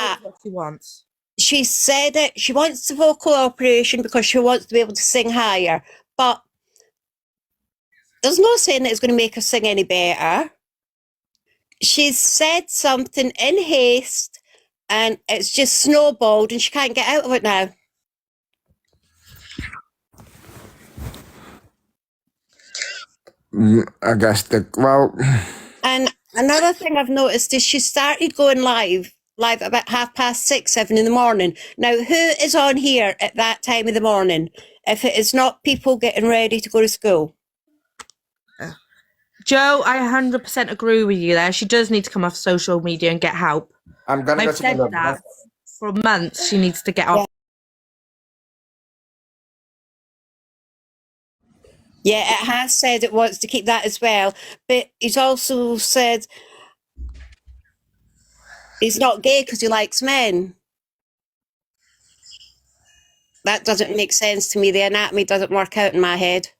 that. What she wants. She said it. She wants the vocal operation because she wants to be able to sing higher. But there's no saying that it's going to make her sing any better. She's said something in haste and it's just snowballed and she can't get out of it now. I guess And another thing I've noticed is she started going live about 6:30, 7 in the morning. Now, who is on here at that time of the morning if it is not people getting ready to go to school? Joe, I 100% agree with you there. She does need to come off social media and get help. I'm gonna go I've said to that for months. She needs to get off. Yeah, it has said it wants to keep that as well, but he's also said he's not gay because he likes men. That doesn't make sense to me. The anatomy doesn't work out in my head.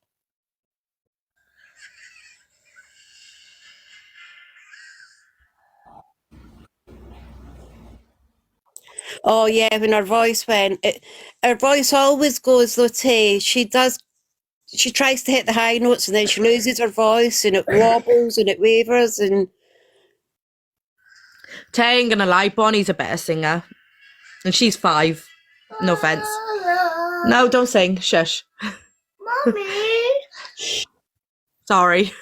Oh yeah, when her voice went, her voice always goes low. She tries to hit the high notes and then she loses her voice and it wobbles and it wavers and. Tay ain't gonna lie, Bonnie's a better singer. And she's 5. No offense. No, don't sing. Shush. Mommy. Sorry.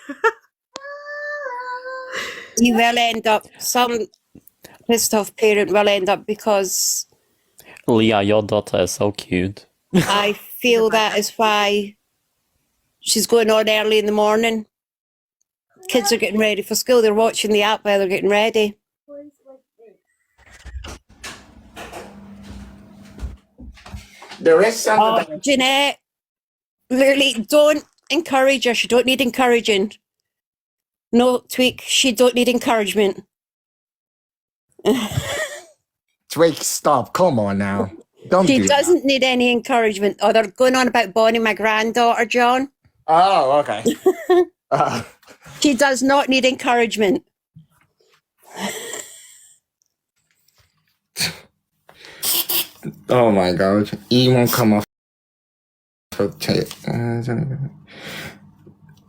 You will end up, some pissed off parent will end up because. Leah, your daughter is so cute. I feel that is why she's going on early in the morning. Kids are getting ready for school. They're watching the app while they're getting ready. there is something. Oh, Jeanette, really, don't encourage her. She don't need encouraging. No, Tweak, she don't need encouragement. Tweak, stop! Come on now. Don't She do doesn't need any encouragement. Oh, they're going on about Bonnie, my granddaughter, John. Oh, okay. She does not need encouragement. Oh my God, he won't come off.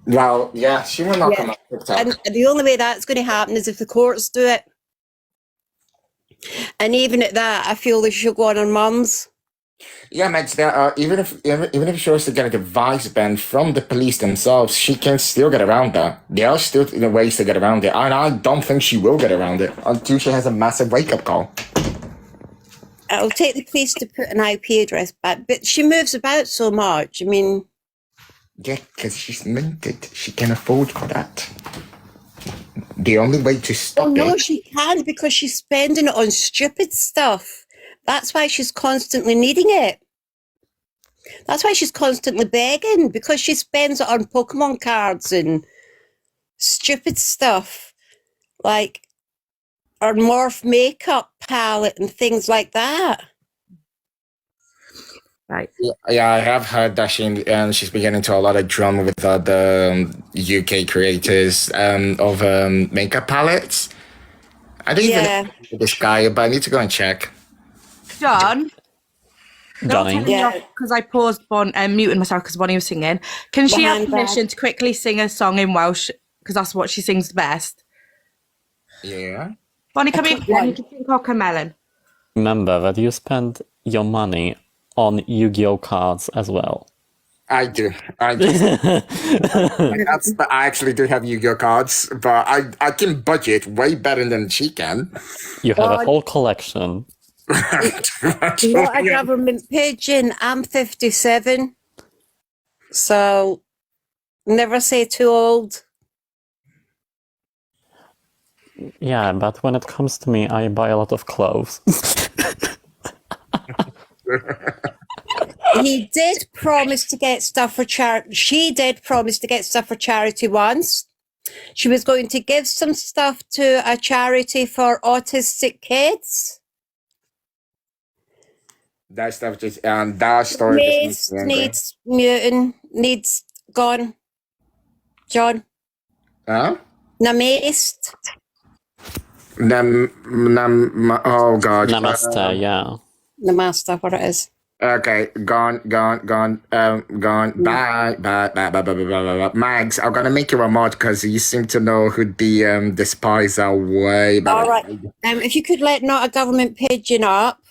Well, yeah, she will not come off TikTok. And the only way that's going to happen is if the courts do it. And even at that, I feel they should go on her mum's. Yeah, Max, even if she was to get a device ban from the police themselves, she can still get around that. There are still ways to get around it, and I don't think she will get around it until she has a massive wake-up call. It'll take the police to put an IP address back, but she moves about so much. I mean... Yeah, because she's minted. She can afford for that. The only way to stop no, it... she can't because she's spending it on stupid stuff. That's why she's constantly needing it. That's why she's constantly begging, because she spends it on Pokemon cards and stupid stuff. Like her Morph makeup palette and things like that. Right. Yeah, I have heard that she's been getting into a lot of drama with other UK creators of makeup palettes. I don't even know this guy, but I need to go and check. John? Johnny? Because I paused muting myself because Bonnie was singing. Can she have permission to quickly sing a song in Welsh? Because that's what she sings the best. Yeah. Bonnie, come here. You can sing Cocomelon. Remember that you spend your money on Yu-Gi-Oh cards as well. I do. I actually do have Yu-Gi-Oh cards, but I can budget way better than she can. You have a whole collection. Not a government pigeon. I'm 57. So never say too old. Yeah, but when it comes to me, I buy a lot of clothes. He did promise to get stuff for charity. She did promise to get stuff for charity once. She was going to give some stuff to a charity for autistic kids. That stuff just that story Mace needs muting, needs gone. John. Huh? Namaced. Oh god. Namaste, yeah. The master, what it is. Okay, gone. Bye. Mags, I'm gonna make you a mod because you seem to know who the spies are way better. All right. If you could let Not a Government Pigeon up.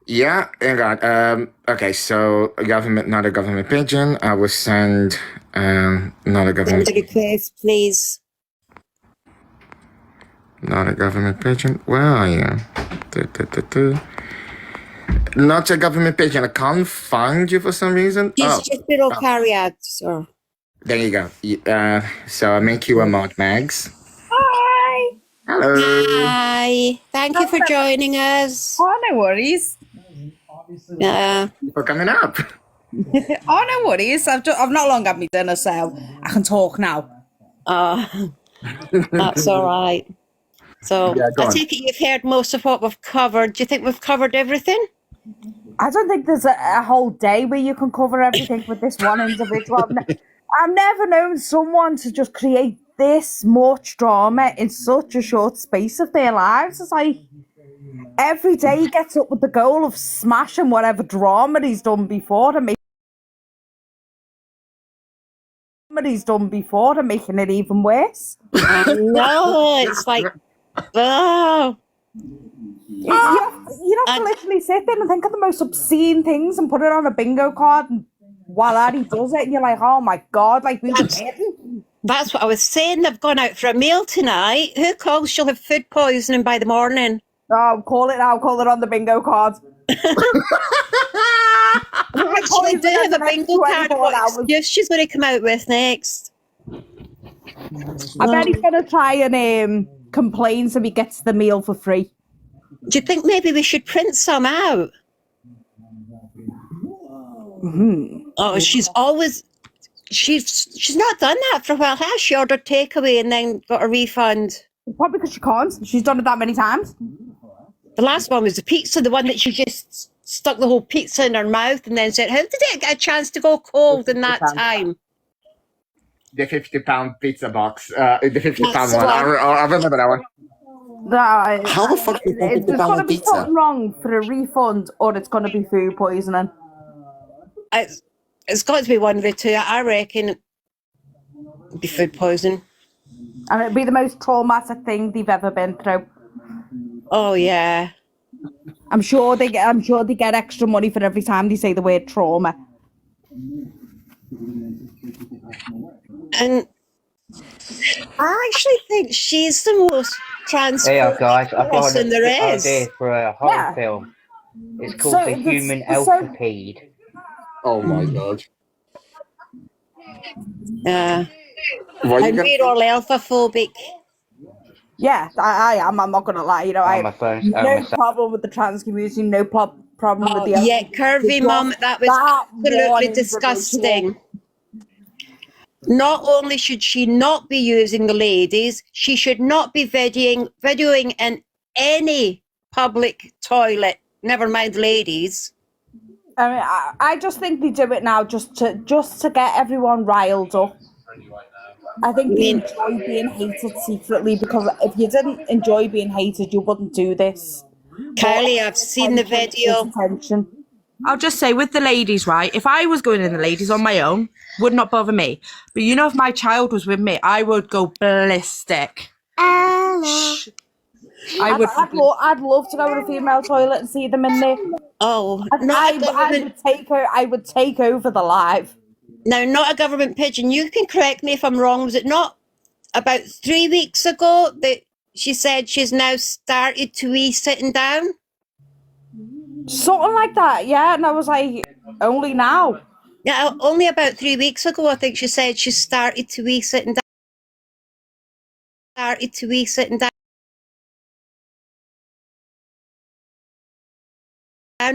Yeah, hang on. Okay, so not a government pigeon. I will send not a government Send a request, please. not a government pigeon. Where are you? Not a government pigeon. I can't find you for some reason. She's just below Cariad, so. There you go. So I make you a mod, Mags. Hi. Hello. Hi. Thank you for joining us. Oh, no worries. For coming up. Oh, no worries. I've not long had my dinner, so I can talk now. That's all right. So Yeah, go I on. take it you've heard most of what we've covered. Do you think we've covered everything? I don't think there's a whole day where you can cover everything with this one individual. I've never known someone to just create this much drama in such a short space of their lives. It's like every day he gets up with the goal of smashing whatever drama he's done before and making it even worse. No, it's like, oh. You have to literally sit there and think of the most obscene things and put it on a bingo card, and voila, he does it, and you're like, oh my god, like we were kidding. That's what I was saying. They've gone out for a meal tonight. Who calls she'll have food poisoning by the morning? Oh, call it on the bingo card. Actually, do have a bingo card. What excuse she's going to come out with next? I bet he's going to try and complain so he gets the meal for free. Do you think maybe we should print some out? Oh, she's not done that for a while, has she? Ordered takeaway and then got a refund. Probably because she can't. She's done it that many times. The last one was the pizza, the one that she just stuck the whole pizza in her mouth and then said, how did it get a chance to go cold in that time? The £50 pizza box. The £50 one. I remember that one. How the fuck is there's going to be something wrong for a refund, or it's going to be food poisoning. It's got to be one of the two. I reckon it'd be food poisoning. And it'd be the most traumatic thing they've ever been through. Oh yeah. I'm sure they get extra money for every time they say the word trauma. And I actually think she's the most transparent guys, I've got person there is. idea for a horror film. It's called The Human Elphaba. Oh my god. Yeah. And we're all alphaphobic. Yeah, I am. I'm not going to lie. You know, I have no problem with the trans community, no problem with the... Yeah, curvy mum, that was absolutely disgusting. Not only should she not be using the ladies, she should not be videoing in any public toilet, never mind ladies. I mean, I just think they do it now just to get everyone riled up. I think they enjoy being hated secretly, because if you didn't enjoy being hated, you wouldn't do this. Kylie, I've seen the video. I'll just say, with the ladies, right, if I was going in the ladies on my own, would not bother me. But you know, if my child was with me, I would go ballistic. I'd love to go in a female toilet and see them in there. Oh, I would take over the live. Now, Not a Government Pigeon, you can correct me if I'm wrong. Was it not about 3 weeks ago that she said she's now started to sitting down? Something like that, yeah. And I was like, only now? Yeah, only about 3 weeks ago, I think she said she started to sitting down.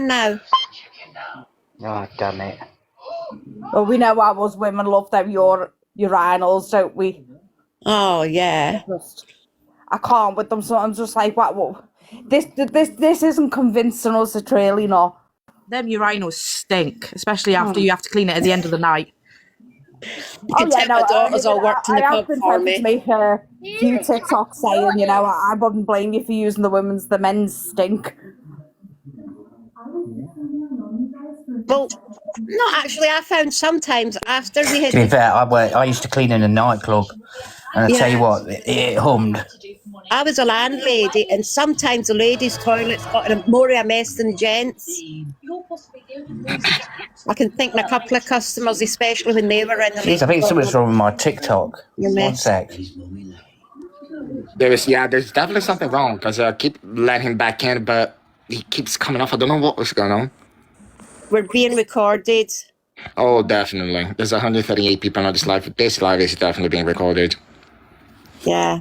Now. Oh, damn it. Well, we know how us women love them urinals, don't we? Oh, yeah. I can't with them, so I'm just like, what? This isn't convincing us, it's really not. Them urinals stink, especially after you have to clean it at the end of the night. You can tell my daughters all worked in the pub for me. To make few TikToks saying, you know, I wouldn't blame you for using the men's stink. Well, no, actually, I found sometimes after we had... To be fair, I used to clean in a nightclub, and I tell you Yeah. what, it hummed. I was a landlady, and sometimes the ladies' toilets got more of a mess than the gents. I can think of a couple of customers, especially when they were in the... Jeez, I think something's wrong with my TikTok. Your One mess. sec. There's definitely something wrong because I keep letting him back in, but he keeps coming off. I don't know what was going on. We're being recorded. Oh, definitely. There's 138 people on this live. This live is definitely being recorded. Yeah.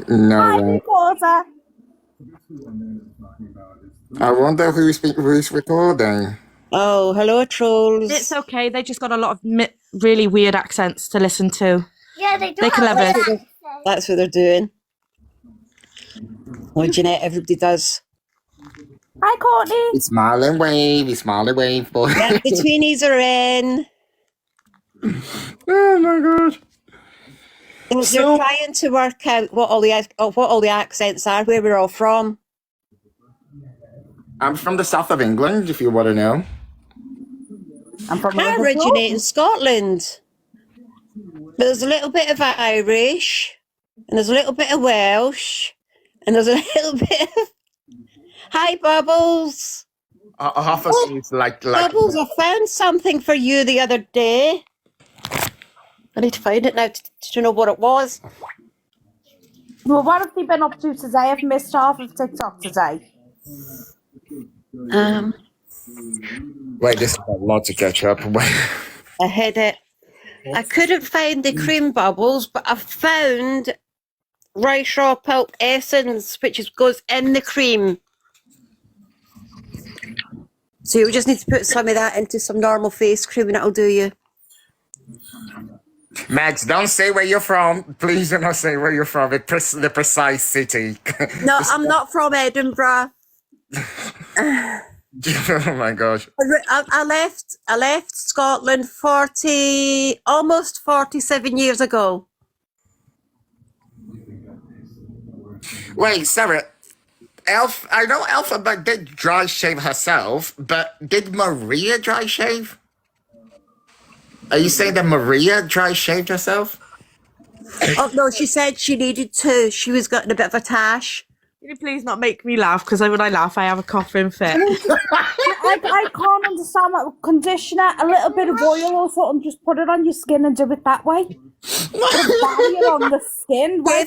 No Hi, way. recorder. I wonder who's recording. Oh, hello, trolls. It's okay. They just got a lot of really weird accents to listen to. Yeah, they do. They can have live weird it. accents. That's what they're doing. Oh, Jeanette, everybody does. Hi, Courtney. It's smile and wave, boy. Yeah, the tweenies are in. Oh my god. They're trying to work out what all the accents are, where we're all from. I'm from the south of England, if you want to know. I'm from I originate in Scotland. But there's a little bit of Irish, and there's a little bit of Welsh, and there's a little bit of... Hi, Bubbles. Half of it's like Bubbles, I found something for you the other day. I need to find it now to know what it was. Well, what have they been up to today? I've missed half of TikTok today. Wait, this is a lot to catch up. I had it. I couldn't find the cream bubbles, but I found rice raw pulp essence, which goes in the cream. So you just need to put some of that into some normal face cream and it'll do you. Max, don't say where you're from. Please do not say where you're from. The precise city. No, I'm not from Edinburgh. Oh my gosh. I left Scotland almost 47 years ago. Wait, Sarah. I know Elphaba did dry shave herself, but did Maria dry shave? Are you saying that Maria dry shaved herself? Oh no, she said she needed to. She was getting a bit of a tash. Can you please not make me laugh? Because when I laugh, I have a coughing fit. I can't understand that. Conditioner, a little bit of oil or something, just put it on your skin and do it that way. Put a barrier on the skin. Yeah,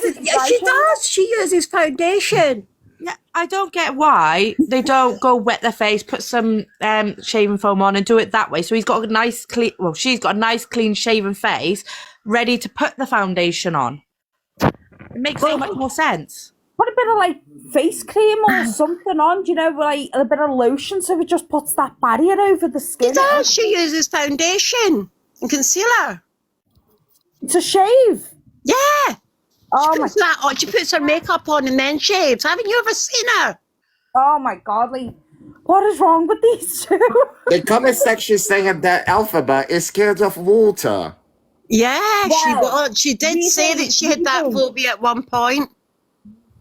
she does. She uses foundation. Yeah, I don't get why they don't go wet their face, put some shaving foam on, and do it that way. So he's got a nice clean. Well, she's got a nice clean shaven face, ready to put the foundation on. It makes so much more sense. Put a bit of like face cream or something on, you know, like a bit of lotion, so it just puts that barrier over the skin. She does. She uses foundation and concealer to shave. Yeah. Oh She puts her makeup on and then shaves. Haven't you ever seen her? Oh my god, Lee. What is wrong with these two? The comment section saying that Elphaba is scared of water. Yeah, she did say that she had that phobia at one point.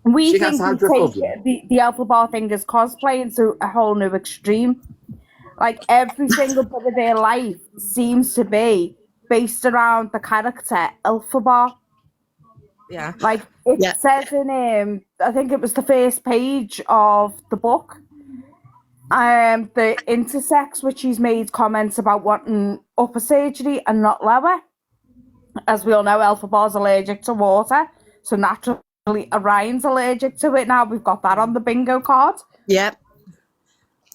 We She think has we hydrophobia. take the Elphaba thing is cosplaying to a whole new extreme. Like every single bit of their life seems to be based around the character Elphaba. Yeah. Like it says in I think it was the first page of the book. The intersex, which she's made comments about wanting upper surgery and not lower. As we all know, Elphaba's allergic to water, so naturally Orion's allergic to it. Now we've got that on the bingo card. Yep.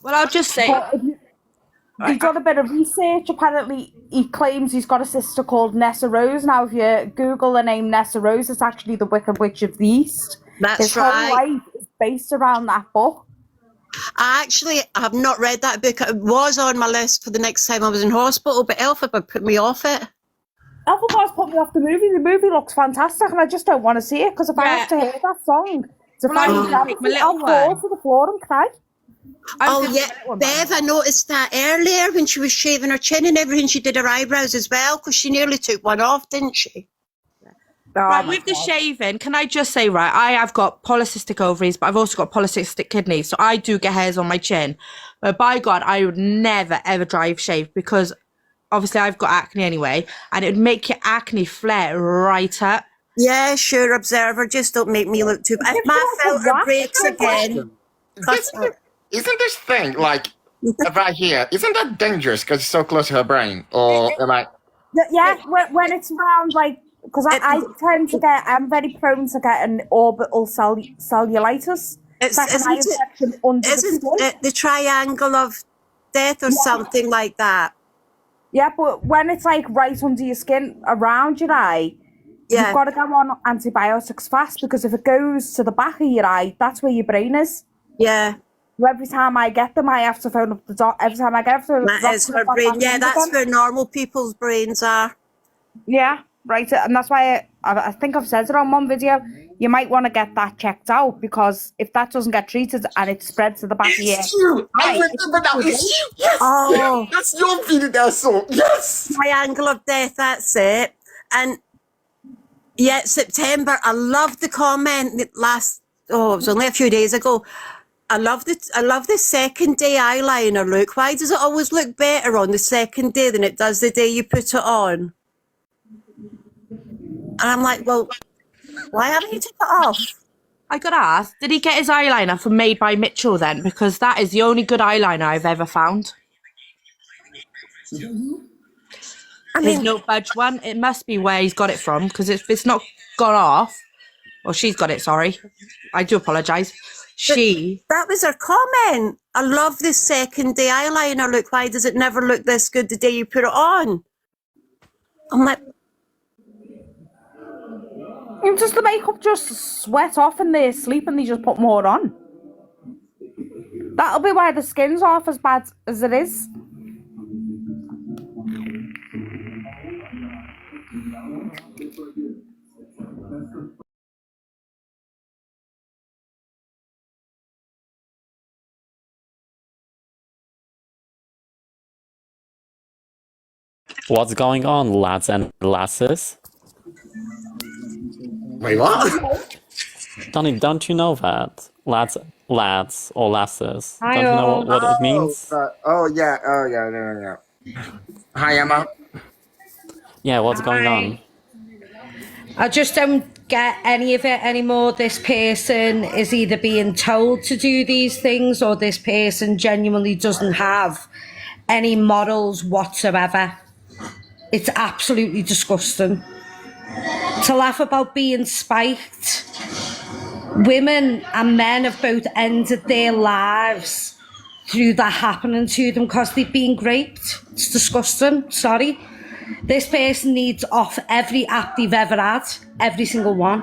Well, I'll just say. He's done a bit of research. Apparently, he claims he's got a sister called Nessa Rose. Now, if you Google the name Nessa Rose, it's actually the Wicked Witch of the East. His whole life is based around that book. I have not read that book. It was on my list for the next time I was in hospital, but Elphaba put me off it. Elphaba's put me off the movie. The movie looks fantastic, and I just don't want to see it because if I have to hear that song, I'll fall to the floor and cry. Bev, I noticed that earlier when she was shaving her chin and everything. She did her eyebrows as well because she nearly took one off, didn't she? Right, with the shaving, can I just say, right, I have got polycystic ovaries, but I've also got polycystic kidneys, so I do get hairs on my chin. But by God, I would never, ever drive shave because obviously I've got acne anyway, and it would make your acne flare right up. Yeah, sure, observer. Just don't make me look too bad. If my filter breaks again. Isn't this thing, like, right here, isn't that dangerous because it's so close to her brain? Or am I... Yeah, when it's around, like, because I tend to get, I'm very prone to getting orbital cellulitis. It's like an eye infection under the skin. Isn't it the triangle of death or something like that? Yeah, but when it's like right under your skin, around your eye, you've got to go on antibiotics fast because if it goes to the back of your eye, that's where your brain is. Yeah. So every time I get them, I have to phone up the doctor. Every time I get them, that is her brain. Yeah, that's where normal people's brains are. Yeah, right. And that's why I think I've said it on one video. You might want to get that checked out because if that doesn't get treated and it spreads to the back of your head. I remember that. It's you. Yes. Oh, that's your video that I saw. Yes. Triangle of death. That's it. And yeah, September. I loved the comment it was only a few days ago. I love the second day eyeliner look. Why does it always look better on the second day than it does the day you put it on? And I'm like, well, why haven't you taken it off? I got to ask, did he get his eyeliner from Made by Mitchell then? Because that is the only good eyeliner I've ever found. His No Budge one, it must be where he's got it from, because if it's not gone off, or she's got it, sorry. I do apologise. That was her comment. I love this second day eyeliner look. Why does it never look this good the day you put it on? I'm like... Does the makeup just sweat off in their sleep and they just put more on? That'll be why the skin's off as bad as it is. What's going on, lads and lasses? Wait, what? Donnie, don't you know that? Lads or lasses. Don't you know what it means? Yeah. Hi, Emma. Yeah, what's going on? I just don't get any of it anymore. This person is either being told to do these things or this person genuinely doesn't have any morals whatsoever. It's absolutely disgusting. To laugh about being spiked. Women and men have both ended their lives through that happening to them because they've been raped. It's disgusting. Sorry. This person needs off every app they've ever had. Every single one.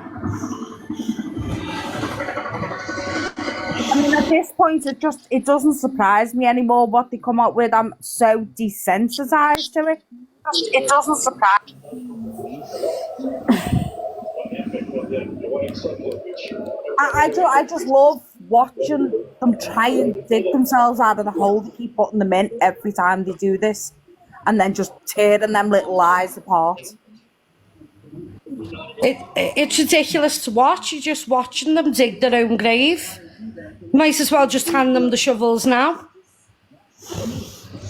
I mean, at this point, it doesn't surprise me anymore what they come up with. I'm so desensitized to it. It doesn't surprise me. I just love watching them try and dig themselves out of the hole they keep putting them in every time they do this, and then just tearing them little lies apart. It's ridiculous to watch. You're just watching them dig their own grave. Might as well just hand them the shovels now.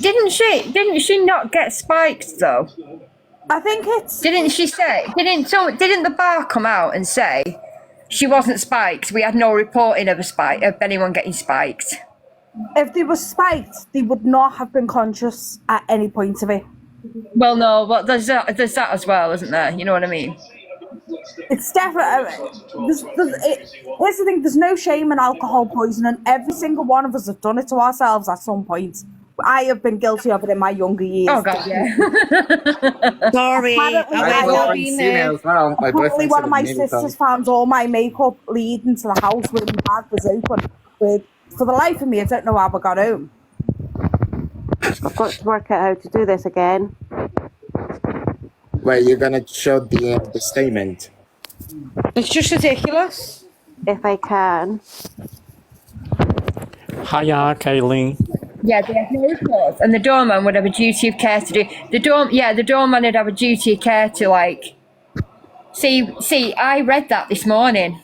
Didn't she not get spiked though? I think it's... Didn't she say... Didn't the bar come out and say she wasn't spiked? We had no reporting of anyone getting spiked. If they were spiked, they would not have been conscious at any point of it. Well, no, but there's that as well, isn't there? You know what I mean? It's definitely... here's the thing, there's no shame in alcohol poisoning. Every single one of us have done it to ourselves at some point. I have been guilty of it in my younger years. Oh, God, yeah. Sorry. Apparently one of my sisters found all my makeup leading to the house where my bag was open. For the life of me, I don't know how I got home. I've got to work out how to do this again. Wait, you're going to show the statement? It's just ridiculous. If I can. Hiya, Kayleen. Yeah, they have no reports, and the doorman would have a duty of care to do. The doorman would have a duty of care to See, I read that this morning.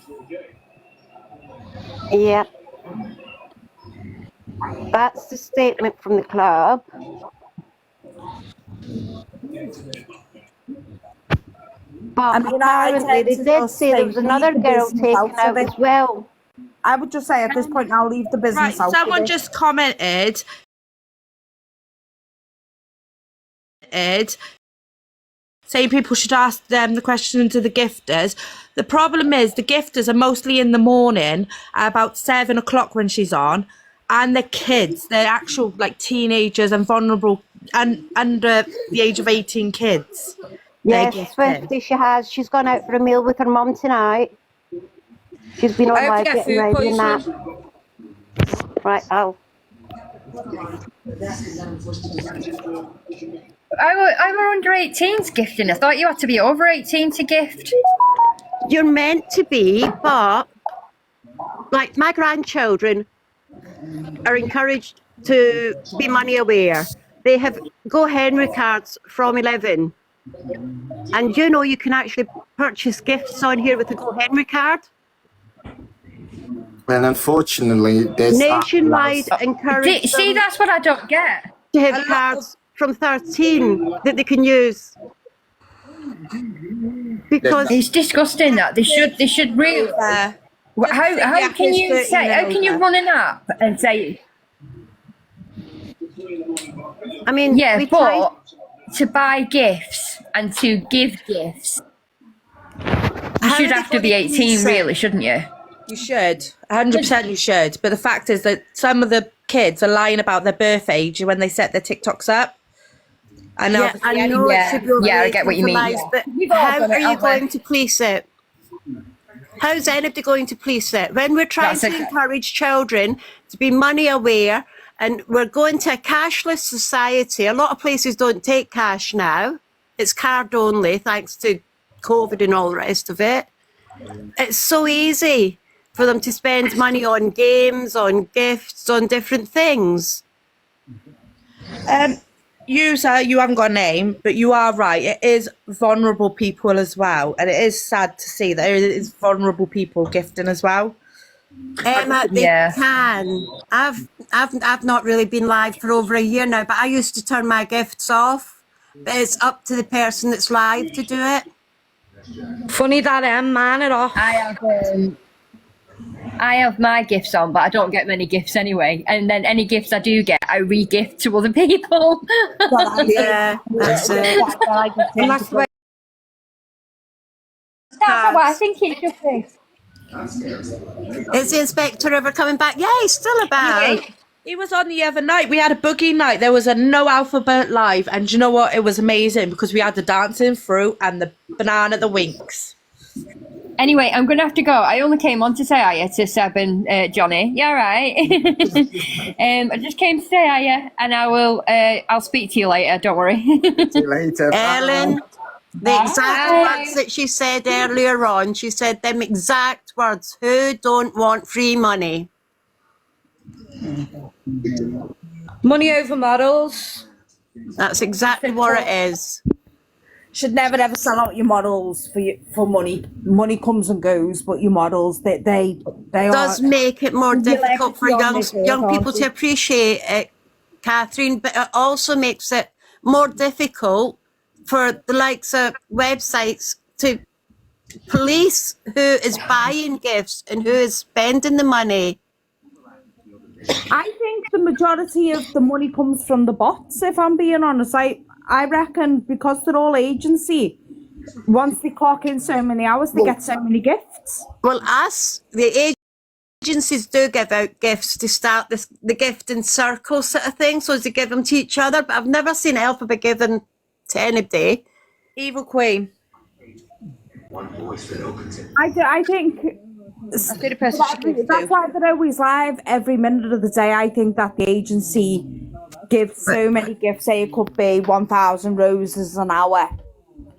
Yeah. That's the statement from the club. But apparently they did say there was another girl taken out as well. I would just say at this point, I'll leave the business Right, out. someone just commented saying people should ask them the question to the gifters. The problem is the gifters are mostly in the morning at about 7 o'clock when she's on, and they're kids. They're actual like teenagers and vulnerable and under the age of 18 kids. Yes, Swifty, she's gone out for a meal with her mum tonight. She's been on live getting ready and that. Right, I were under 18s gifting. I thought you had to be over 18 to gift. You're meant to be, but like my grandchildren are encouraged to be money aware. They have Go Henry cards from 11. And you know you can actually purchase gifts on here with a Go Henry card. Well, unfortunately, there's nationwide encourage. See, that's what I don't get. To have cards from 13 that they can use. Because it's disgusting that they should really. How can you run an app and say? I mean, yeah, but to buy gifts and to give gifts, you should have to be 18, really, shouldn't you? You should, 100% you should. But the fact is that some of the kids are lying about their birth age when they set their TikToks up. I know I get what you mean. But how are you going to police it? How's anybody going to police it? When we're trying to encourage children to be money aware, and we're going to a cashless society. A lot of places don't take cash now. It's card only, thanks to COVID and all the rest of it. It's so easy for them to spend money on games, on gifts, on different things. User, you haven't got a name, but you are right. It is vulnerable people as well. And it is sad to see that there is vulnerable people gifting as well. Emma, they can. I've not really been live for over a year now, but I used to turn my gifts off. But it's up to the person that's live to do it. Funny that man it off. I have my gifts on, but I don't get many gifts anyway. And then any gifts I do get, I re-gift to other people. Yeah, that's it. That's the way I think it should be. Is the inspector ever coming back? Yeah, he's still about. He was on the other night. We had a boogie night. There was a no Elphaba live, and you know what? It was amazing because we had the dancing fruit and the banana, the winks. Anyway, I'm going to have to go. I only came on to say hiya to Seb and Johnny. Yeah, right. I just came to say hiya, and I'll speak to you later. Don't worry. See you later. Ellen, the exact words that she said earlier on, she said them exact words. Who don't want free money? Money over models. That's exactly what it is. Should never ever sell out your models for money. Money comes and goes, but your models they does make it more difficult for young people to appreciate it, Catherine. But it also makes it more difficult for the likes of websites to police who is buying gifts and who is spending the money. I think the majority of the money comes from the bots, if I'm being honest. I reckon because they're all agency, once they clock in so many hours, they get so many gifts. Well, the agencies do give out gifts to start the gifting circle sort of thing, so they give them to each other, but I've never seen Elphaba given to anybody. Evil Queen. I think that's why they're always live every minute of the day. I think that the agency gives so many gifts. Say it could be 1,000 roses an hour,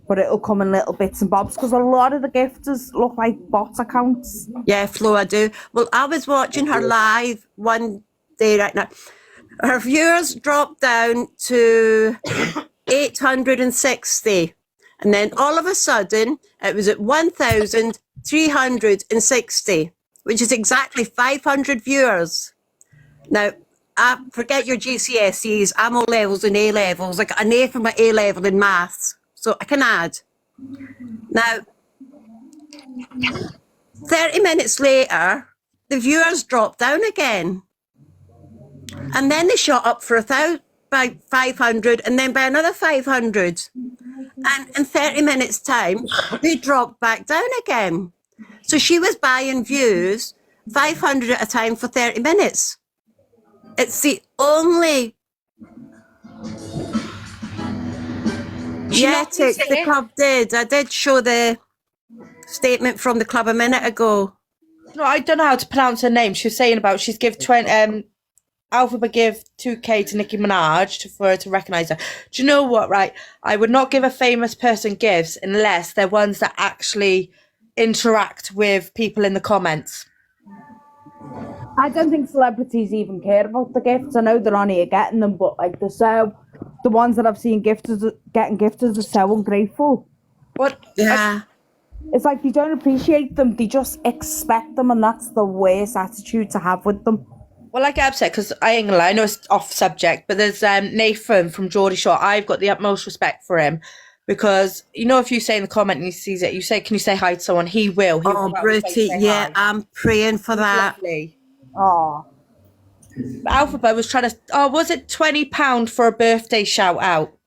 but it'll come in little bits and bobs because a lot of the gifters look like bot accounts. Yeah, Flo, I do. Well, I was watching her live one day right now. Her viewers dropped down to 860. And then all of a sudden, it was at 1,360, which is exactly 500 viewers. Now, forget your GCSEs. I'm O levels and A levels. I got an A for my A level in maths, so I can add. Now, 30 minutes later, the viewers dropped down again. And then they shot up for by 500 and then by another 500. And in 30 minutes' time, they dropped back down again. So she was buying views 500 at a time for 30 minutes. It's the only the club did. I did show the statement from the club a minute ago. No, I don't know how to pronounce her name. She was saying about she's give 20 Elphaba give 2K to Nicki Minaj for her to recognise her. Do you know what, right? I would not give a famous person gifts unless they're ones that actually interact with people in the comments. I don't think celebrities even care about the gifts. I know they're on here getting them, but like the ones that I've seen getting gifted are so ungrateful. What? Yeah. It's like they don't appreciate them. They just expect them, and that's the worst attitude to have with them. Well, I get upset because I ain't gonna lie, I know it's off subject, but there's Nathan from Geordie Shore. I've got the utmost respect for him because, you know, if you say in the comment and he sees it, you say, can you say hi to someone? He will. Oh, Bruty, yeah, I'm praying for that. Lovely. Oh. Elphaba was trying to, was it £20 for a birthday shout out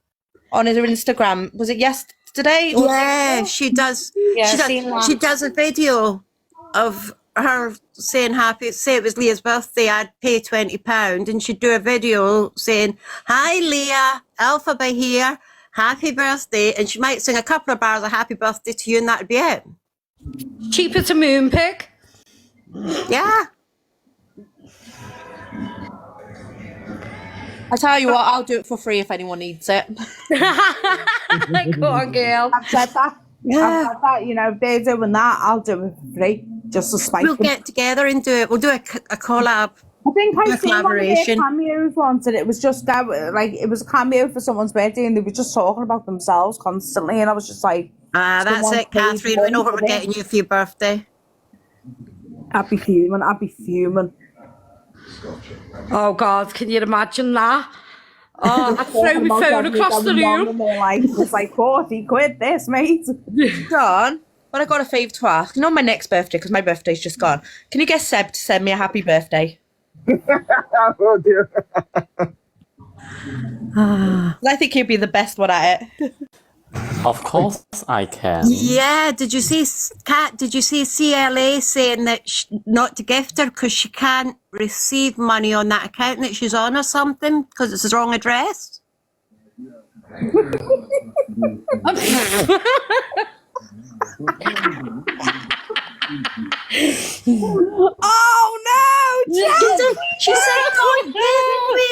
on her Instagram? Was it yesterday? Or yeah, she does. Yeah, she does a video of her saying say it was Leah's birthday, I'd pay £20, and she'd do a video saying, hi Leah, Elphaba here, happy birthday, and she might sing a couple of bars of happy birthday to you and that'd be it. Cheaper to Moonpig. Yeah. I tell you what, I'll do it for free if anyone needs it. Go on, girl. I've said that. Yeah. I've said that, you know, if they're doing that, I'll do it for free. Just to spite We'll them. get together and do it. We'll do a collab. I think I a seen one of their collaboration. cameos once, and it was just like it was a cameo for someone's birthday, and they were just talking about themselves constantly, and I was just like, That's it, Catherine. We know what we're getting you for your birthday. I'd be fuming. Oh God, can you imagine that? Oh, I'd throw my phone across the room. It's like 40 quid this, mate. John, but I got a favour to ask. You know my next birthday, because my birthday's just gone. Can you get Seb to send me a happy birthday? Oh dear. I think he'd be the best one at it. Of course I can. Yeah, did you see, Kat, did you see CLA saying that not to gift her because she can't receive money on that account that she's on or something because it's the wrong address? Oh no! She said, don't gift me.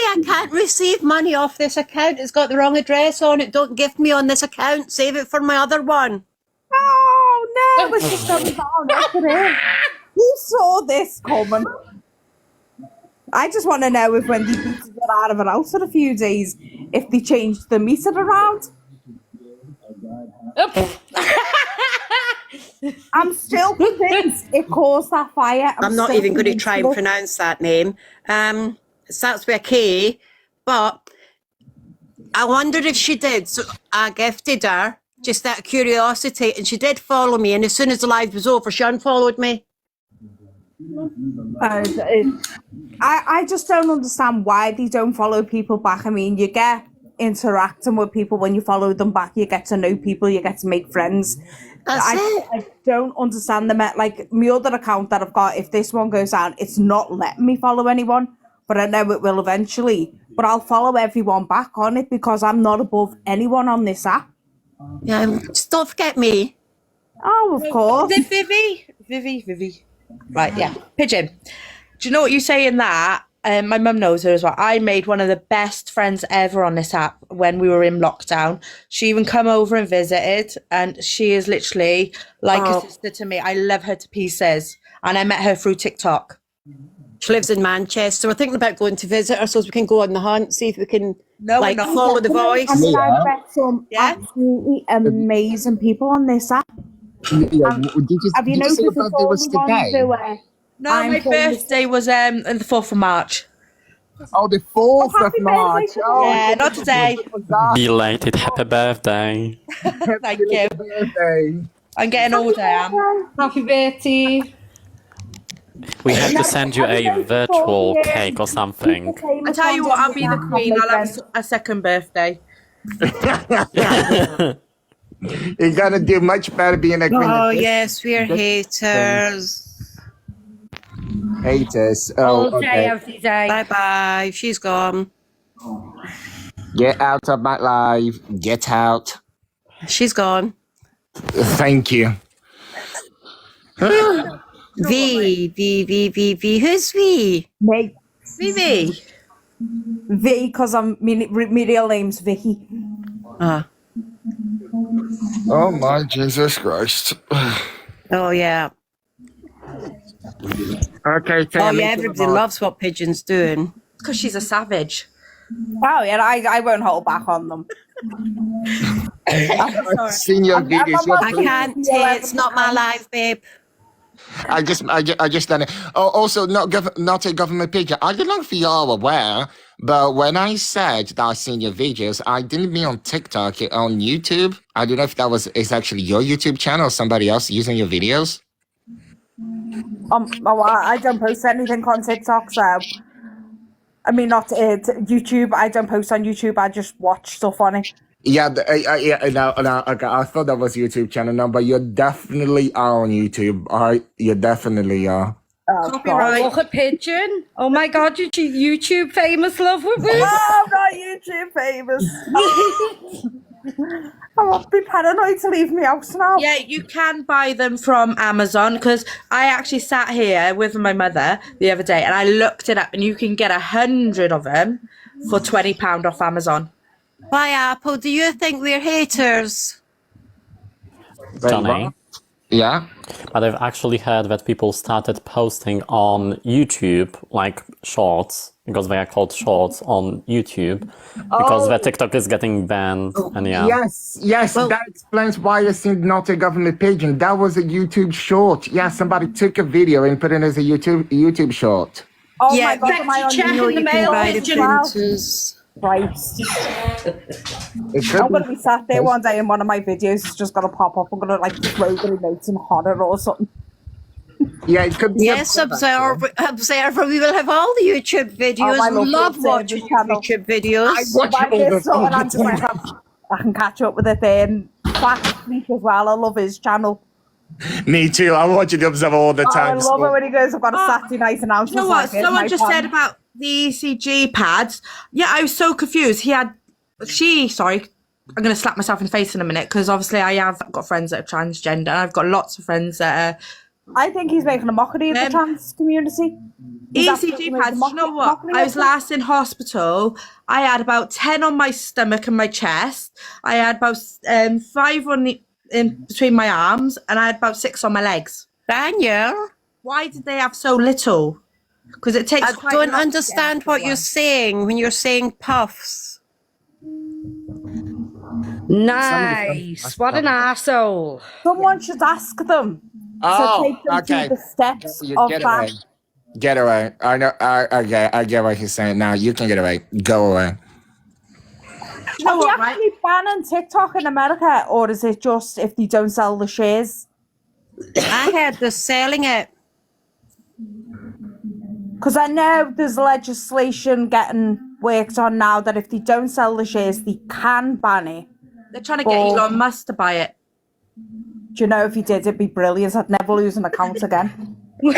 I can't receive money off this account. It's got the wrong address on it. Don't gift me on this account. Save it for my other one. Oh no! It's just going down. Who saw this coming? I just want to know if when they beat it out of her house for a few days, if they changed the meter around. I'm still convinced it caused that fire. I'm not even going to try and pronounce that name. It starts with a K, but I wondered if she did. So I gifted her just out of curiosity, and she did follow me. And as soon as the live was over, she unfollowed me. I just don't understand why they don't follow people back. I mean, you get interacting with people when you follow them back. You get to know people. You get to make friends. I don't understand them. Like my other account that I've got, if this one goes down, it's not letting me follow anyone, but I know it will eventually. But I'll follow everyone back on it because I'm not above anyone on this app. Yeah, just don't forget me. Oh, of course. Is it Vivi? Right, yeah. Pigeon. Do you know what you say in that? My mum knows her as well. I made one of the best friends ever on this app when we were in lockdown. She even come over and visited, and she is literally like a sister to me. I love her to pieces, and I met her through TikTok. She lives in Manchester. We're thinking about going to visit her so we can go on the hunt, see if we can we're not. follow the voice. I mean, Yeah. I've met some absolutely amazing people on this app. Yeah, Have you did you say noticed your it's birthday all was the ones today? who are... No, I'm my from the- birthday was on the 4th of March. Oh, the 4th of happy March. birthday to Oh, Yeah, not today. Belated happy birthday. Thank you. Birthday. I'm getting older, I am. Happy birthday. We have to send you a virtual cake or something. I tell you what, I'll be the queen. I'll have a second birthday. You're gonna do much better being a queen. Oh, than yes, we're haters. haters. All Oh, day, okay. every day. Bye-bye. She's gone. Get out of my life. Get out. She's gone. Thank you. V. Who's V? Me. Vivi. V, because my real name's Vicky. Ah. Oh my Jesus Christ. Oh, yeah. Okay, Oh, Tammy. yeah, everybody loves what Pigeon's doing. Because she's a savage. Oh, yeah, I won't hold back on them. I've seen your videos. I can't take it's not my life, babe. I just done it. Oh, also not a government picture. I don't know if you are aware, but when I said that I seen your videos, I didn't mean on TikTok, on YouTube. I don't know if it's actually your YouTube channel or somebody else using your videos. I don't post anything on TikTok, so I mean, not YouTube. I don't post on YouTube. I just watch stuff on it. Yeah, okay, I thought that was YouTube channel now, but you definitely are on YouTube. All right, you definitely are. Oh, Copyright. Look at Pigeon. Oh my God, you're YouTube famous, love. I'm not YouTube famous. I won't be paranoid to leave me house now. Yeah, you can buy them from Amazon because I actually sat here with my mother the other day and I looked it up and you can get 100 of them for £20 off Amazon. Why, Apple, do you think we're haters? Johnny, Yeah. but I've actually heard that people started posting on YouTube, like shorts, because they are called shorts on YouTube, because the TikTok is getting banned. And yeah. Yes, that explains why I seen not a government page, and that was a YouTube short. Yeah, somebody took a video and put it as a YouTube short. Oh Yeah, my God, am I on check YouTube? in the You mail, can buy the Pigeon. printers. Christ. It could I'm going to be sat there one day in one of my videos. It's just going to pop up. I'm going to like throw the remote in horror or something. Yeah, it could be. Yes, Observer, we will have all the YouTube videos. I We love love watching the channel. YouTube videos. I watch If I all get the something, I'm just like, I can catch up with it then. Fast Week as well. I love his channel. Me too. I watch it Observer all the I time. love it when he goes, I've got a Saturday night announcement. You know what? Someone just said about the ECG pads. Yeah, I was so confused. I'm going to slap myself in the face in a minute because obviously I have got friends that are transgender and I've got lots of friends that are... I think he's making a mockery of the trans community. ECG pads, you know what? I was last in hospital. I had about 10 on my stomach and my chest. I had about 5 in between my arms and I had about 6 on my legs. Daniel, Why did they have so little? Because it takes I quite don't a lot to understand get what you're one. saying when you're saying puffs. Nice. What an arsehole. Someone should ask them to take them through the steps of Get that. away. Get away. I know. I get what he's saying. Now you can get away. Go away. You know Are what, they right? actually banning TikTok in America, or is it just if they don't sell the shares? I heard they're selling it. Because I know there's legislation getting worked on now that if they don't sell the shares, they can ban it. They're trying to get Elon Musk to buy it. Do you know if he did, it'd be brilliant. I'd never lose an account again. You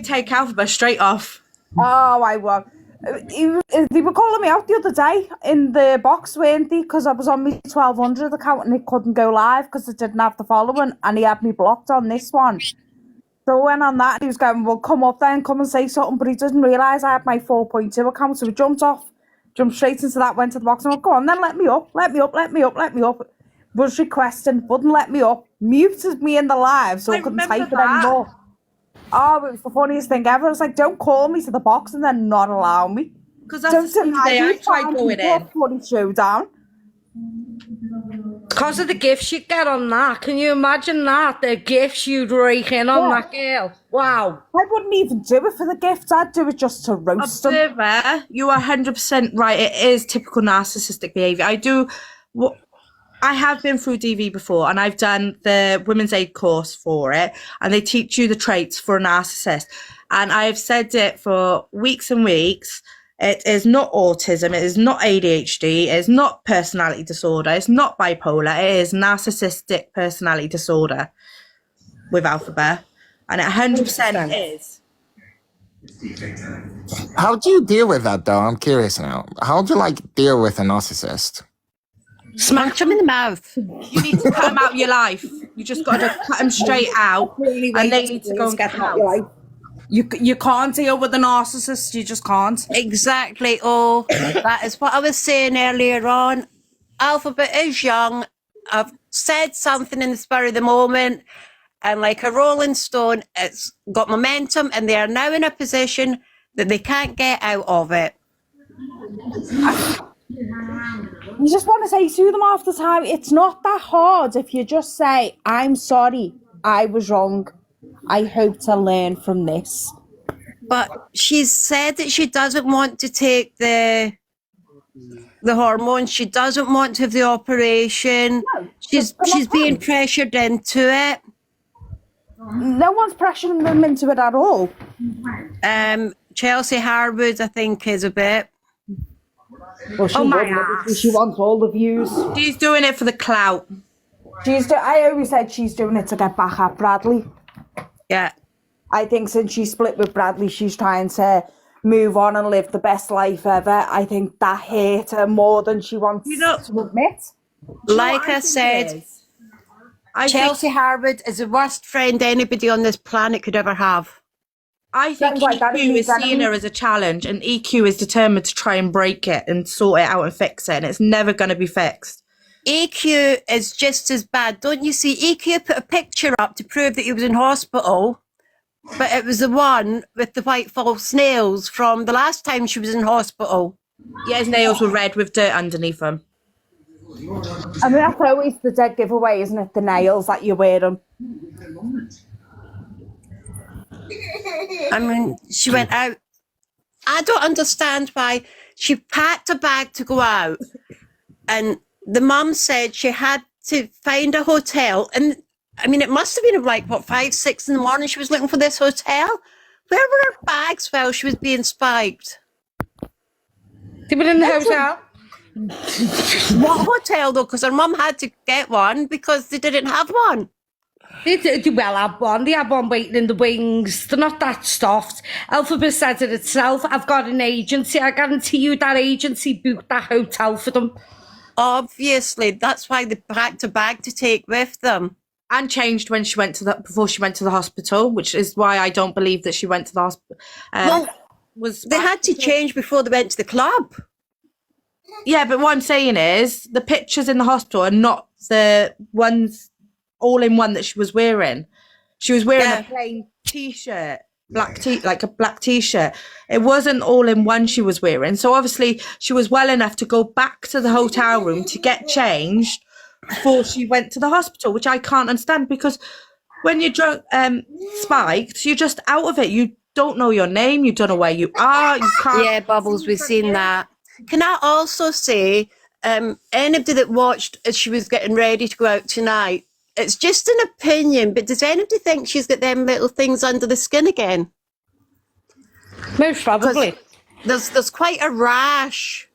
take Elphaba straight off. Oh, I won't. They were calling me out the other day in the box, weren't they? Because I was on my 1200 account and it couldn't go live because it didn't have the following, and he had me blocked on this one. So I went on that and he was going, well, come up then, come and say something. But he didn't realise I had my 4.2 account, so he jumped straight into that, went to the box and went, go on then, let me up. Was requesting, wouldn't let me up, muted me in the live so I couldn't type it anymore. Oh, it was the funniest thing ever. I was like, don't call me to the box and then not allow me. Because that's the same day I tried going in. Funny showdown. Because of the gifts you get on that. Can you imagine that? The gifts you'd rake in on that girl. Wow. I wouldn't even do it for the gifts. I'd do it just to roast them. Observer, you are 100% right. It is typical narcissistic behaviour. I have been through DV before, and I've done the women's aid course for it, and they teach you the traits for a narcissist. And I've said it for weeks and weeks. It is not autism. It is not ADHD. It is not personality disorder. It's not bipolar. It is narcissistic personality disorder with Elphaba. And it 100% is. How do you deal with that, though? I'm curious now. How do you, deal with a narcissist? Smash them in the mouth. You need to cut them out of your life. You just got to cut them straight out. And they need to go and get out. You can't deal with a narcissist. You just can't. Exactly. Oh, that is what I was saying earlier on. Elphaba is young. I've said something in the spur of the moment, and like a rolling stone, it's got momentum, and they are now in a position that they can't get out of it. You just want to say to them half the time, it's not that hard if you just say, I'm sorry, I was wrong. I hope to learn from this. But she's said that she doesn't want to take the hormones. She doesn't want to have the operation. No, she's being pressured into it. No one's pressuring them into it at all. Chelsea Harwood, I think, is a bit. Well, she wants all the views. She's doing it for the clout. I always said she's doing it to get back at Bradley. Yeah. I think since she split with Bradley, she's trying to move on and live the best life ever. I think that hurt her more than she wants to admit. Like I said, Chelsea Harwood is the worst friend anybody on this planet could ever have. I think EQ is seeing her as a challenge, and EQ is determined to try and break it and sort it out and fix it, and it's never going to be fixed. EQ is just as bad. Don't you see? EQ put a picture up to prove that he was in hospital, but it was the one with the white false nails from the last time she was in hospital. Yeah, his nails were red with dirt underneath them. I mean, that's always the dead giveaway, isn't it? The nails that you wear them. I mean, she went out. I don't understand why she packed a bag to go out, and the mum said she had to find a hotel. And I mean, it must have been like, 5, 6 in the morning she was looking for this hotel? Where were her bags while she was being spiked? They were in the hotel. What hotel, though? Because her mum had to get one because they didn't have one. They well have one. They have one waiting in the wings. They're not that stuffed. Elphaba said it itself. I've got an agency. I guarantee you that agency booked that hotel for them. Obviously, that's why they packed a bag to take with them. And changed when she went before she went to the hospital, which is why I don't believe that she went to the hospital. They had to change before they went to the club. Yeah, but what I'm saying is the pictures in the hospital are not the ones all in one that she was wearing. She was wearing a plain t-shirt, like a black t-shirt. It wasn't all in one she was wearing. So obviously she was well enough to go back to the hotel room to get changed before she went to the hospital, which I can't understand, because when you're drunk, spiked, you're just out of it. You don't know your name. You don't know where you are. You can't. Yeah, Bubbles, we've seen that. Can I also say, anybody that watched as she was getting ready to go out tonight, it's just an opinion, but does anybody think she's got them little things under the skin again? Most probably. There's quite a rash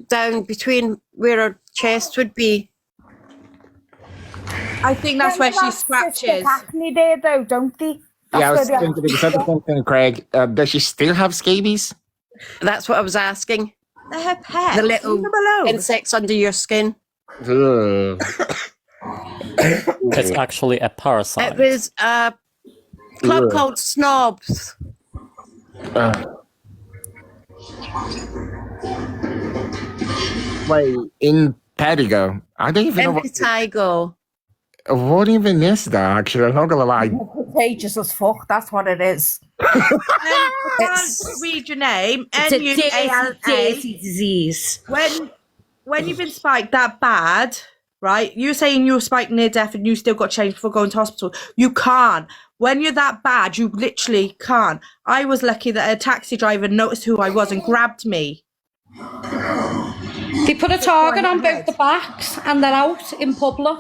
down between where her chest would be. I think that's where she scratches. Acne there, though, don't they? Yeah, I was thinking the same thing, Craig. Does she still have scabies? That's what I was asking. They're her pets. The little insects under your skin. It's actually a parasite. It was a club called Snobs. Wait, in Pedigo? I don't even know what... Impetigo. What even is that, actually? I'm not gonna lie. contagious as fuck. That's what it is. I can't read your name. It's a N-U-A-L-A. dirty disease. When you've been spiked that bad, right? You're saying you were spiked near death and you still got changed before going to hospital. You can't. When you're that bad, you literally can't. I was lucky that a taxi driver noticed who I was and grabbed me. They put a target on both the backs and they're out in public.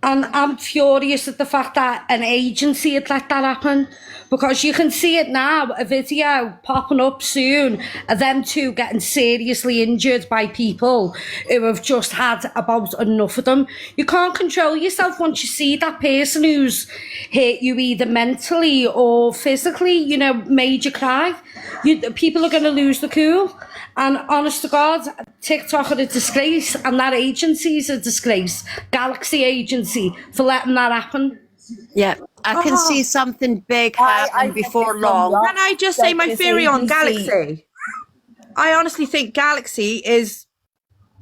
And I'm furious at the fact that an agency had let that happen, because you can see it now, a video popping up soon of them two getting seriously injured by people who have just had about enough of them. You can't control yourself once you see that person who's hit you either mentally or physically, you know, made you cry. People are going to lose the cool. And honest to God, TikTok are a disgrace, and that agency's a disgrace. Galaxy Agency, for letting that happen. Yeah, I can see something big happen before long. Can I just say my theory on Galaxy? I honestly think Galaxy is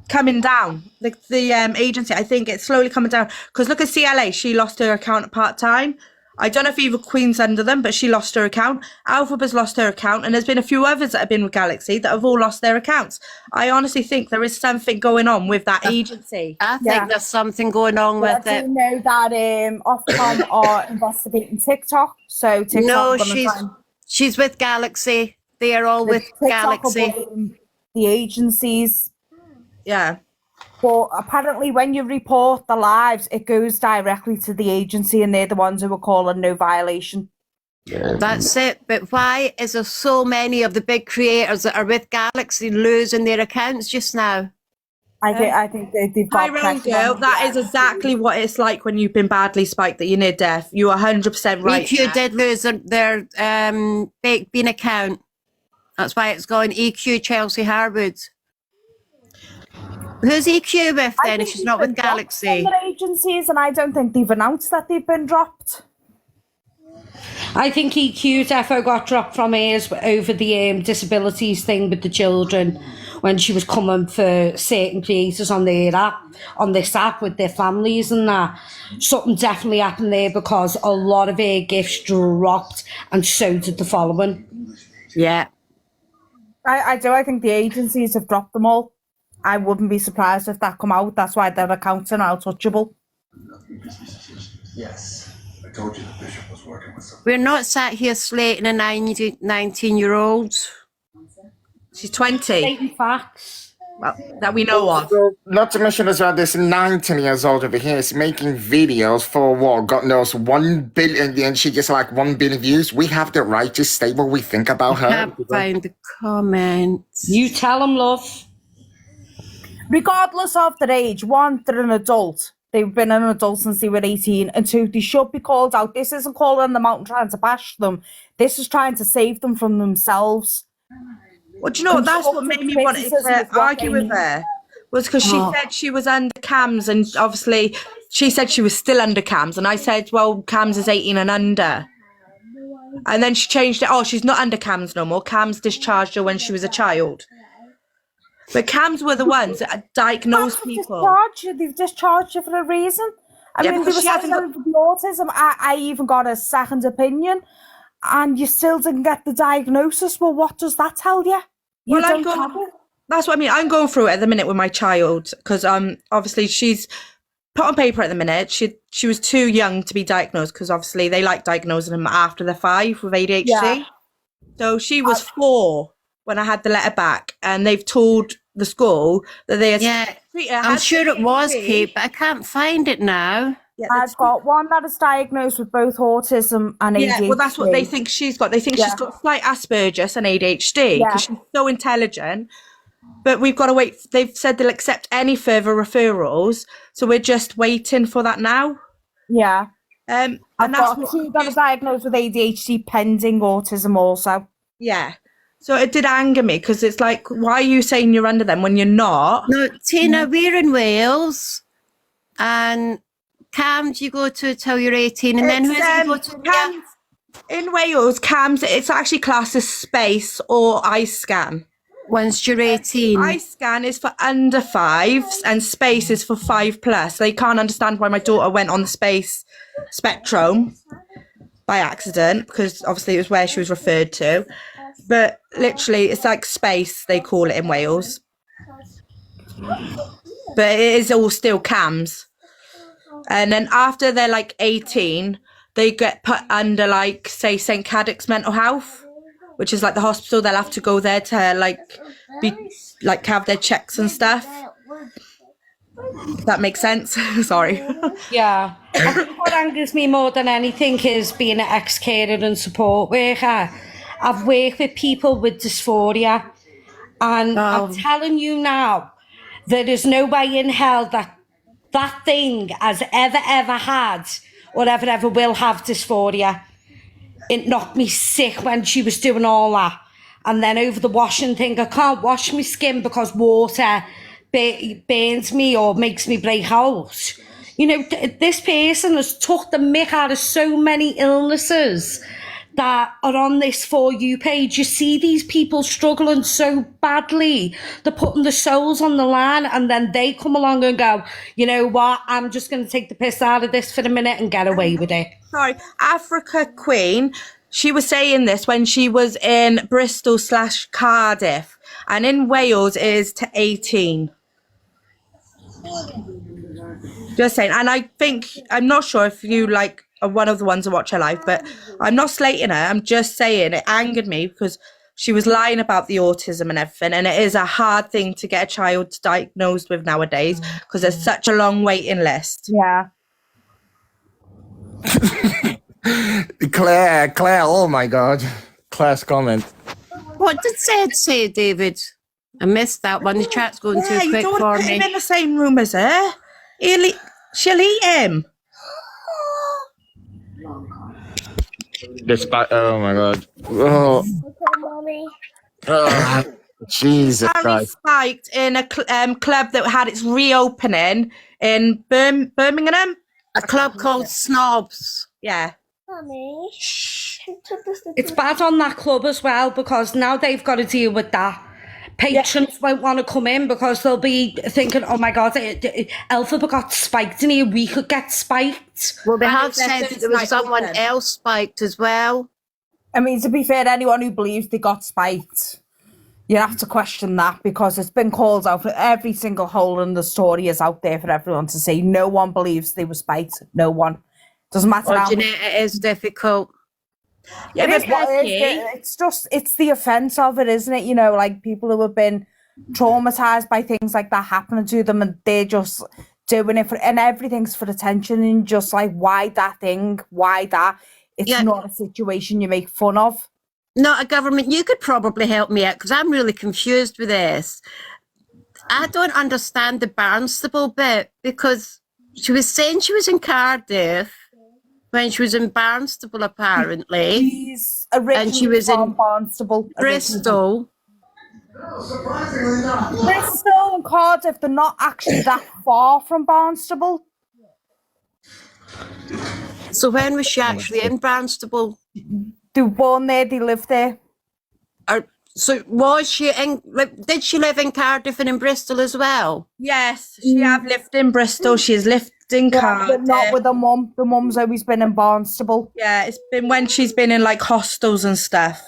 coming down. The agency, I think it's slowly coming down. Because look at CLA, she lost her account part-time. I don't know if Eva Queen's under them, but she lost her account. Elphaba's lost her account, and there's been a few others that have been with Galaxy that have all lost their accounts. I honestly think there is something going on with that agency. I think there's something going on with I it. do know that Ofcom are investigating TikTok. So TikTok. No, she's with Galaxy. They are all with TikTok Galaxy. The agencies. Yeah. But apparently when you report the lives, it goes directly to the agency, and they're the ones who are calling no violation. That's it. But why is there so many of the big creators that are with Galaxy losing their accounts just now? I think they've got Tyrone girl, that is exactly what it's like when you've been badly spiked, that you're near death. You are 100% right. EQ did lose their baked bean account. That's why it's going EQ Chelsea Harwood. Who's EQ with then if she's not with Galaxy? Other agencies, and I don't think they've announced that they've been dropped. I think EQ defo got dropped from hers over the disabilities thing with the children, when she was coming for certain creators on their app, on this app with their families and that. Something definitely happened there, because a lot of her gifts dropped, and so did the following. Yeah. I do. I think the agencies have dropped them all. I wouldn't be surprised if that come out. That's why their accounts are untouchable. Yes, I told you the bishop was working with some. We're not sat here slating a 19-year-old. She's 20. Stating facts. Well, that we know of. Not to mention as well, this 19 years old over here is making videos for what? God knows, 1 billion, and she gets like 1 billion views. We have the right to say what we think about her. I can't find the comments. You tell them, love. Regardless of their age, one, they're an adult. They've been an adult since they were 18. And two, they should be called out. This isn't calling them out and trying to bash them. This is trying to save them from themselves. Well, do you know what? That's what made me want to argue with her. Was because she said she was under cams, and obviously she said she was still under cams. And I said, well, cams is 18 and under. And then she changed it. Oh, she's not under cams no more. Cams discharged her when she was a child. But cams were the ones that diagnosed people. They've discharged you for a reason. I mean, they were saying for the autism. I even got a second opinion, and you still didn't get the diagnosis. Well, what does that tell you? That's what I mean. I'm going through it at the minute with my child, because obviously she's put on paper at the minute. She was too young to be diagnosed, because obviously they like diagnosing them after they're 5 with ADHD. Yeah. So she was 4 when I had the letter back, and they've told the school that they had I'm sure it was Kate, but I can't find it now. Yeah, I've got one that is diagnosed with both autism and ADHD. Yeah, well, that's what they think she's got. They think she's got slight Asperger's and ADHD, because she's so intelligent. But we've got to wait. They've said they'll accept any further referrals, so we're just waiting for that now. Yeah. And I've got 2 that are diagnosed with ADHD pending autism also. Yeah. So it did anger me, because it's like, why are you saying you're under them when you're not? No, Tina, we're in Wales, and CAMS you go to till you're 18, and then who you go to? CAMS, in Wales, CAMS, it's actually classed as space or iScan. Once you're 18. iScan is for under 5s, and space is for 5+. They can't understand why my daughter went on the space spectrum. by accident because obviously it was where she was referred to. But literally, it's like space, they call it in Wales. But it is all still cams. And then after they're like 18, they get put under like, say, St. Cadoc's mental health, which is like the hospital. They'll have to go there to like be like have their checks and stuff. If that makes sense. Sorry. Yeah. I think what angers me more than anything is being an ex-carer and support worker. I've worked with people with dysphoria, and I'm telling you now, there is no way in hell that that thing has ever had or ever will have dysphoria. It knocked me sick when she was doing all that. And then over the washing thing, I can't wash my skin because water burns me or makes me break out. You know, this person has took the mick out of so many illnesses that are on this For You page. You see these people struggling so badly. They're putting their souls on the line, and then they come along and go, you know what, I'm just going to take the piss out of this for a minute and get away with it. Sorry, Africa Queen, she was saying this when she was in Bristol/Cardiff, and in Wales it is to 18. Just saying. And I think, I'm not sure if you like are one of the ones that watch her live, but I'm not slating her. I'm just saying it angered me because she was lying about the autism and everything. And it is a hard thing to get a child diagnosed with nowadays because there's such a long waiting list. Yeah. Claire, oh my God. Claire's comment. What did Zed say, David? I missed that one. The chat's going too You quick don't for put him me. in the same room as her. She'll eat him. Despite, oh my God. Oh, Mommy. oh Jesus Apparently Christ. spiked in a club that had its reopening in Birmingham. A club called Snobs. Yeah. Mommy. It's bad on that club as well because now they've got to deal with that. Patrons won't want to come in because they'll be thinking, oh my God, Elphaba got spiked in here, we could get spiked. Well, they have said that there was someone else spiked as well. I mean, to be fair, anyone who believes they got spiked, you have to question that because it's been called out. Every single hole in the story is out there for everyone to see. No one believes they were spiked. No one. Doesn't matter how Jeanette, it is difficult. Yeah, it is what it is. It's the offence of it, isn't it? You know, like people who have been traumatised by things like that happening to them and they're just doing it and everything's for attention and just like, why that thing? Why that? It's not a situation you make fun of. Not a government. You could probably help me out because I'm really confused with this. I don't understand the Barnstable bit because she was saying she was in Cardiff when she was in Barnstable, apparently. She's originally and she was in Barnstable. Bristol. Bristol and Cardiff, they're not actually that far from Barnstable. So when was she actually in Barnstable? They were born there, they lived there. So was she in, did she live in Cardiff and in Bristol as well? Yes, she have lived in Bristol. She's lived in Cardiff. But not with her mum. The mum's always been in Barnstable. Yeah, it's been when she's been in like hostels and stuff.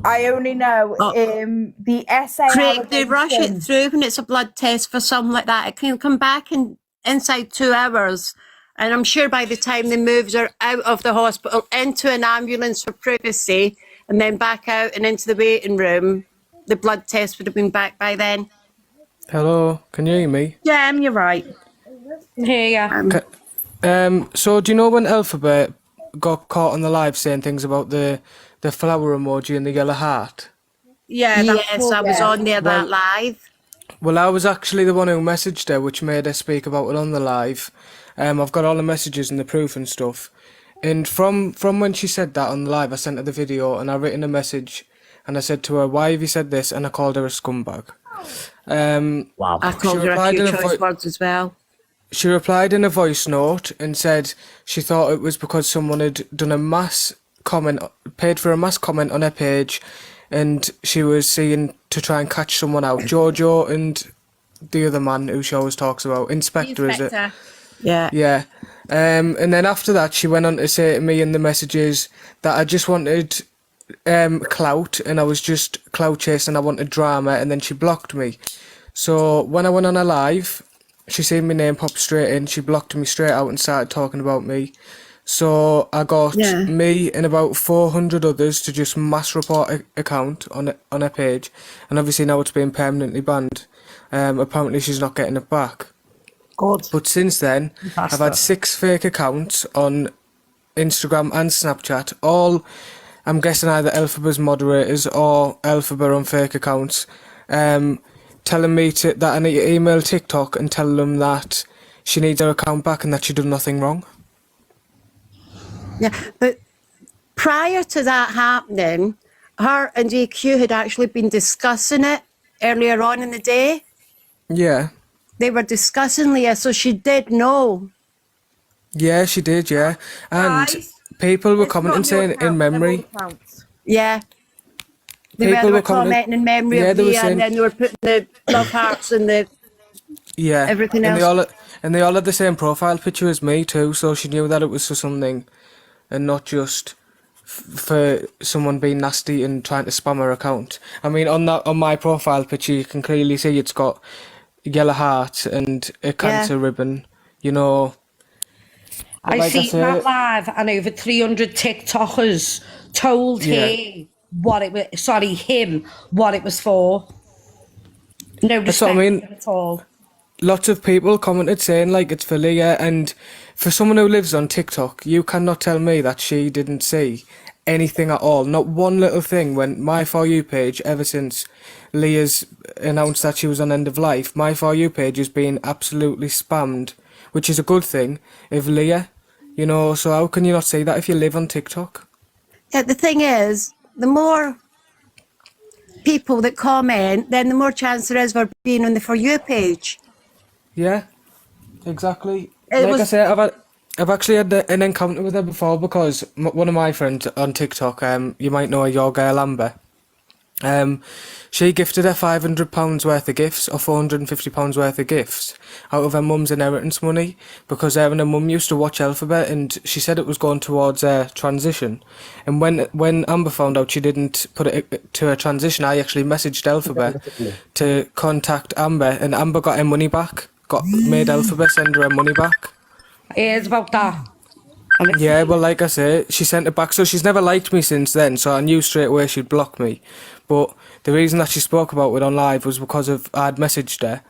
I only know the essay. Craig, they rush it through when it's a blood test for something like that. It can come back in inside 2 hours. And I'm sure by the time they moved her out of the hospital into an ambulance for privacy and then back out and into the waiting room, the blood test would have been back by then. Hello, can you hear me? Yeah, you're right. Yeah. So do you know when Elphaba got caught on the live saying things about the flower emoji and the yellow heart? Yeah, yes, I was on there that live. Well, I was actually the one who messaged her, which made her speak about it on the live. I've got all the messages and the proof and stuff. And from when she said that on the live, I sent her the video and I written a message and I said to her, why have you said this? And I called her a scumbag. Wow. I called her a few choice words as well. She replied in a voice note and said she thought it was because someone had done a mass comment, paid for a mass comment on her page, and she was seeing to try and catch someone out. Jojo and the other man who she always talks about, Inspector, is it? Yeah. Yeah. And then after that, she went on to say to me in the messages that I just wanted clout, and I was just clout chasing. I wanted drama, and then she blocked me. So when I went on a live, she seen my name pop straight in. She blocked me straight out and started talking about me. So I got Yeah. me and about 400 others to just mass report a account on her page, and obviously now it's been permanently banned. Apparently she's not getting it back. God. But since then, I've had 6 fake accounts on Instagram and Snapchat. All, I'm guessing, either Elphaba's moderators or Elphaba on fake accounts, telling me that I need to email TikTok and tell them that she needs her account back and that she done nothing wrong. Yeah, but prior to that happening, her and JQ had actually been discussing it earlier on in the day. Yeah. They were discussing Leah, so she did know. Yeah, she did, yeah. And Guys, people were it's commenting not your saying account, in they're all memory. accounts. Yeah. They People were were commenting in memory yeah, of they were Leah, and saying, then they were putting the love hearts and the yeah, everything and else. they all had the same profile picture as me too, so she knew that it was for something and not just for someone being nasty and trying to spam her account. I mean, on my profile picture, you can clearly see it's got yellow heart and a cancer ribbon. You know. But I like seen say, that live, and over 300 TikTokers told her what it was. Sorry, him what it was for. No That's what I respect mean. at all. Lots of people commented saying like it's for Leah, and for someone who lives on TikTok, you cannot tell me that she didn't see anything at all. Not one little thing. When my For You page, ever since Leah's announced that she was on end of life, my For You page has been absolutely spammed, which is a good thing of Leah. You know, so how can you not see that if you live on TikTok? Yeah, the thing is, the more people that comment, then the more chance there is for being on the For You page. Yeah, exactly. It Like I was, said, I've actually had an encounter with her before because one of my friends on TikTok, you might know her, your girl Amber. She gifted her £500 worth of gifts or £450 worth of gifts out of her mum's inheritance money because her and her mum used to watch Elphaba, and she said it was going towards her transition. And when Amber found out she didn't put it to her transition, I actually messaged Elphaba to contact Amber, and Amber got her money back. Made Elphaba send her money back. Here's about that. Yeah, well, like I say, she sent it back, so she's never liked me since then, so I knew straight away she'd block me. But the reason that she spoke about it on live was because I'd messaged her,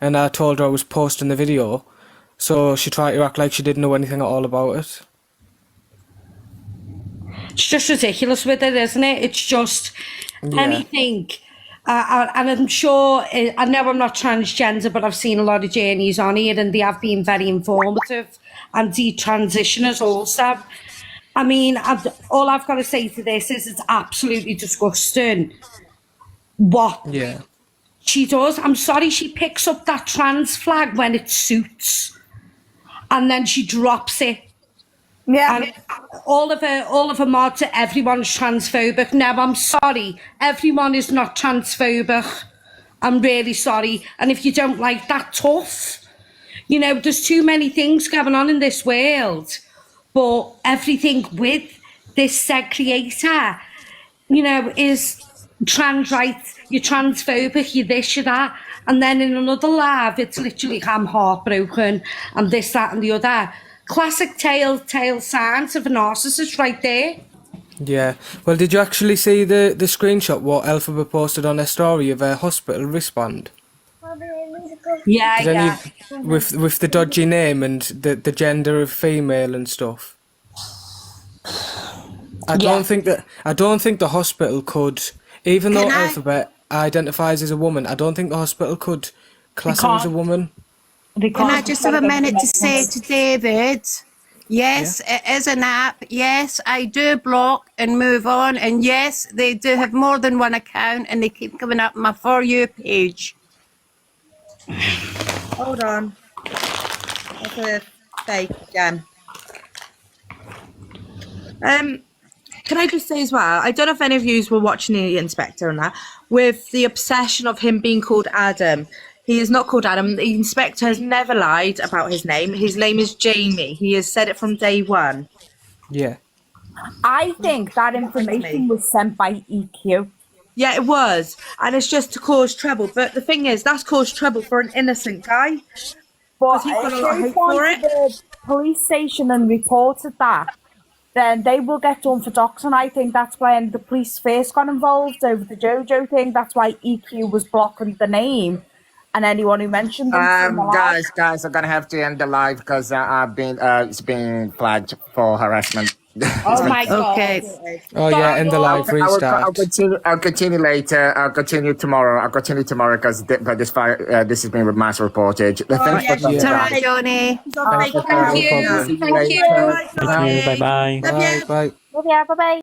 and I told her I was posting the video, so she tried to act like she didn't know anything at all about it. It's just ridiculous with it, isn't it? It's just anything. And I'm sure, I know I'm not transgender, but I've seen a lot of journeys on here and they have been very informative. And detransitioners also. I mean, all I've got to say to this is it's absolutely disgusting what she does. I'm sorry, she picks up that trans flag when it suits and then she drops it. Yeah. And all of her mods, everyone's transphobic. Now, I'm sorry, everyone is not transphobic. I'm really sorry. And if you don't like that, tough. You know, there's too many things going on in this world. But everything with this said creator, you know, is trans rights, you're transphobic, you're this, you're that. And then in another live, it's literally, I'm heartbroken, and this, that, and the other. Classic tale signs of a narcissist right there. Yeah. Well, did you actually see the screenshot what Elphaba posted on her story of her hospital wristband? Yeah. With the dodgy name and the gender of female and stuff. I don't think the hospital could, even though Elphaba identifies as a woman, I don't think the hospital could class her as a woman. Can I just have a minute to say to David, yes, it is an app. Yes, I do block and move on. And yes, they do have more than one account and they keep coming up my For You page. Hold on. That's a fake again. Can I just say as well, I don't know if any of you were watching the Inspector and that, with the obsession of him being called Adam. He is not called Adam. The inspector has never lied about his name. His name is Jamie. He has said it from day one. Yeah. I think that information was sent by EQ. Yeah, it was. And it's just to cause trouble. But the thing is, that's caused trouble for an innocent guy. But he got a lot of if hate for they've gone to the police station and reported that, then they will get done for doxing. I think that's when the police first got involved over the JoJo thing. That's why EQ was blocking the name and anyone who mentioned them. Guys, I'm gonna have to end the live because it's being flagged for harassment. Oh my god. Okay. Oh yeah, end the live, restart. I'll continue later. I'll continue tomorrow because this has been with mass reportage. Thanks for It's all right, Johnny. Thank you. See you Thank later. you. Thank you. Bye bye. Bye. Bye. Yeah, bye-bye.